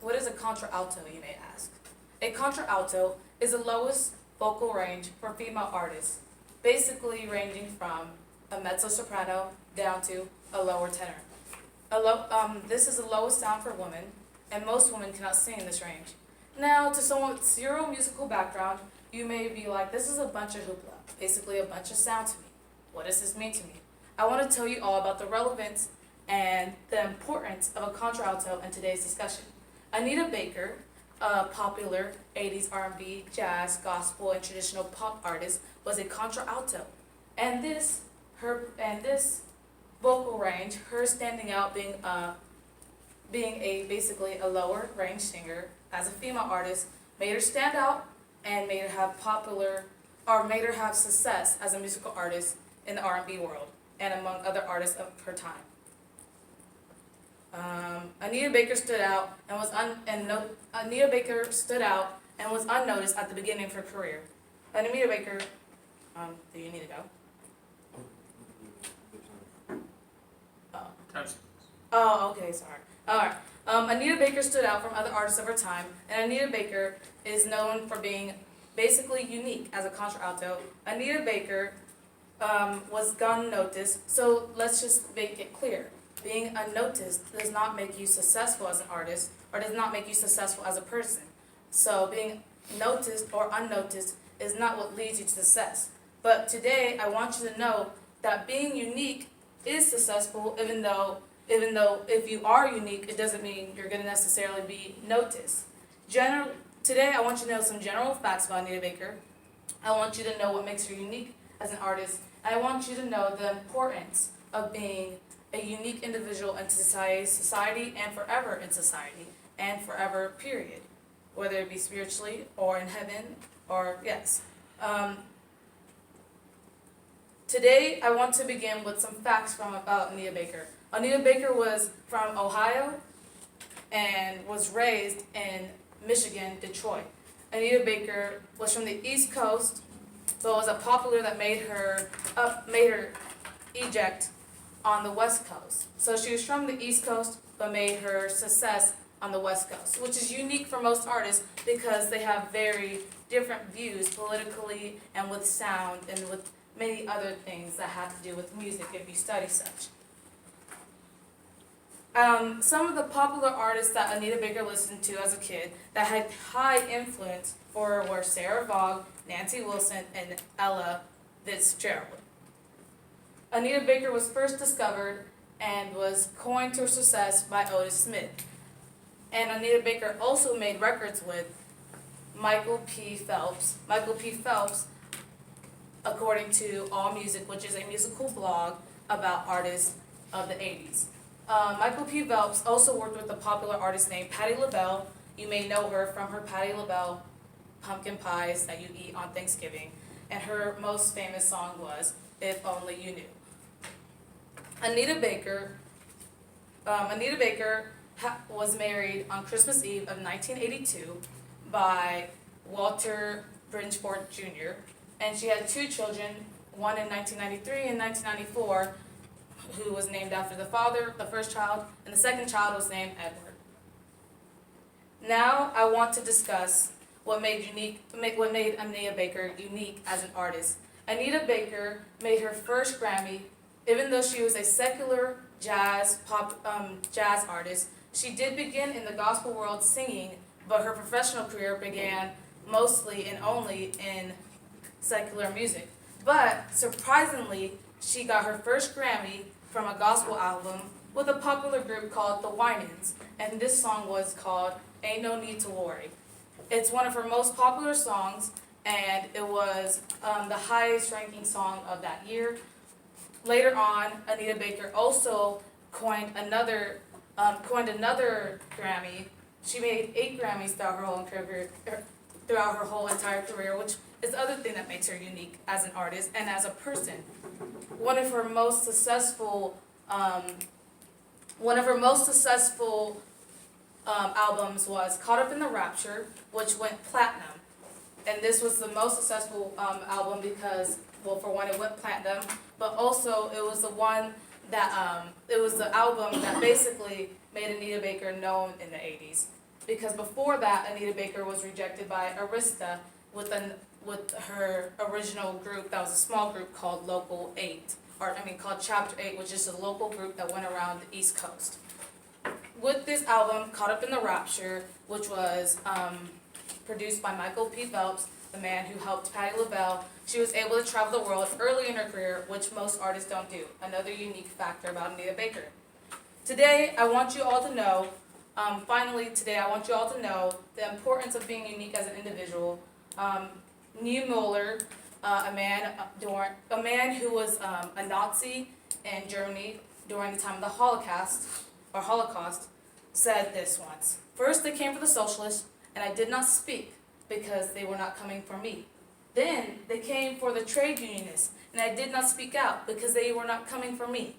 what is a contralto, you may ask? A contralto is the lowest vocal range for female artists, basically ranging from a mezzo-soprano down to a lower tenor. This is the lowest sound for women, and most women cannot sing in this range. Now, to someone with zero musical background, you may be like, this is a bunch of hoopla, basically a bunch of sound to me. What does this mean to me? I want to tell you all about the relevance and the importance of a contralto in today's discussion. Anita Baker, a popular 80s R&B, jazz, gospel, and traditional pop artist, was a contralto. And this vocal range, her standing out being basically a lower range singer as a female artist, made her stand out and made her have success as a musical artist in the R&B world and among other artists of her time. Anita Baker stood out and was unnoticed at the beginning of her career. Anita Baker, do you need to go? Oh, okay, sorry. All right. Anita Baker stood out from other artists of her time, and Anita Baker is known for being basically unique as a contralto. Anita Baker was unnoticed, so let's just make it clear. Being unnoticed does not make you successful as an artist, or does not make you successful as a person. So being noticed or unnoticed is not what leads you to success. But today, I want you to know that being unique is successful, even though if you are unique, it doesn't mean you're going to necessarily be noticed. Today, I want you to know some general facts about Anita Baker. I want you to know what makes her unique as an artist. And I want you to know the importance of being a unique individual in society and forever in society, and forever, period. Whether it be spiritually or in heaven, or yes. Today, I want to begin with some facts about Anita Baker. Anita Baker was from Ohio and was raised in Michigan, Detroit. Anita Baker was from the East Coast, but was a popular that made her eject on the West Coast. So she was from the East Coast, but made her success on the West Coast, which is unique for most artists because they have very different views politically and with sound and with many other things that have to do with music if you study such. Some of the popular artists that Anita Baker listened to as a kid that had high influence for her were Sarah Vaughan, Nancy Wilson, and Ella Fitzgerald. Anita Baker was first discovered and was coined to her success by Otis Smith. And Anita Baker also made records with Michael P. Phelps. Michael P. Phelps, according to AllMusic, which is a musical blog about artists of the 80s. Michael P. Phelps also worked with a popular artist named Patti LaBelle. You may know her from her Patti LaBelle pumpkin pies that you eat on Thanksgiving. And her most famous song was If Only You Knew. Anita Baker was married on Christmas Eve of 1982 by Walter Bridgeport Jr. And she had two children, one in 1993 and 1994, who was named after the father, the first child, and the second child was named Edward. Now I want to discuss what made Anita Baker unique as an artist. Anita Baker made her first Grammy, even though she was a secular jazz artist. She did begin in the gospel world singing, but her professional career began mostly and only in secular music. But surprisingly, she got her first Grammy from a gospel album with a popular group called the Winans, and this song was called Ain't No Need to Worry. It's one of her most popular songs, and it was the highest ranking song of that year. Later on, Anita Baker also coined another Grammy. She made 8 Grammys throughout her whole entire career, which is the other thing that makes her unique as an artist and as a person. One of her most successful albums was Caught Up in the Rapture, which went platinum. And this was the most successful album because, well, for one, it went platinum, but also it was the one that it was the album that basically made Anita Baker known in the 80s. Because before that, Anita Baker was rejected by Arista with her original group that was a small group called Local 8, called Chapter 8, which is a local group that went around the East Coast. With this album, Caught Up in the Rapture, which was produced by Michael P. Phelps, the man who helped Patti LaBelle, she was able to travel the world early in her career, which most artists don't do. Another unique factor about Anita Baker. Today, I want you all to know, today I want you all to know the importance of being unique as an individual. Niemöller, a man who was a Nazi in Germany during the time of the Holocaust, said this once: "First they came for the socialists, and I did not speak because they were not coming for me. Then they came for the trade unionists, and I did not speak out because they were not coming for me.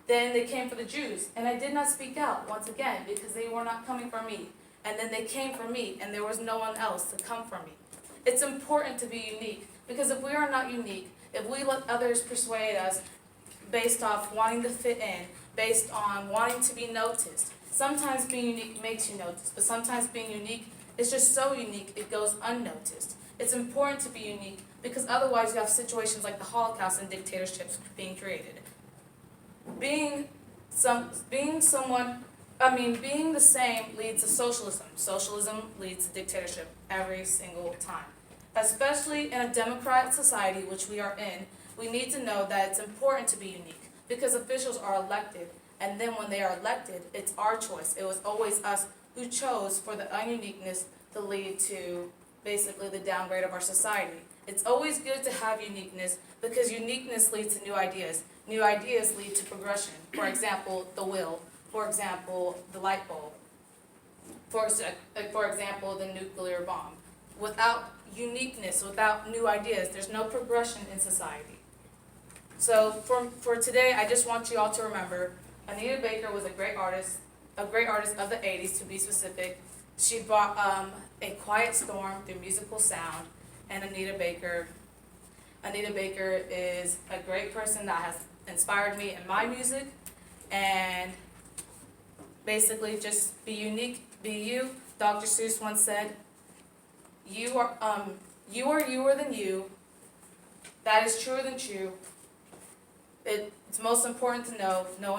Then they came for the Jews, and I did not speak out once again because they were not coming for me. And then they came for me, and there was no one else to come for me." It's important to be unique, because if we are not unique, if we let others persuade us based off wanting to fit in, based on wanting to be noticed, sometimes being unique makes you noticed, but sometimes being unique is just so unique it goes unnoticed. It's important to be unique, because otherwise you have situations like the Holocaust and dictatorships being created. Being the same leads to socialism. Socialism leads to dictatorship every single time. Especially in a democratic society, which we are in, we need to know that it's important to be unique, because officials are elected, and then when they are elected, it's our choice. It was always us who chose for the ununiqueness to lead to basically the downgrade of our society. It's always good to have uniqueness, because uniqueness leads to new ideas. New ideas lead to progression. For example, the wheel. For example, the light bulb. For example, the nuclear bomb. Without uniqueness, without new ideas, there's no progression in society. So for today, I just want you all to remember, Anita Baker was a great artist of the 80s to be specific. She brought a quiet storm through musical sound, and Anita Baker is a great person that has inspired me in my music. And basically, just be unique, be you. Dr. Seuss once said, you are youer than you. That is truer than true. It's most important to know no one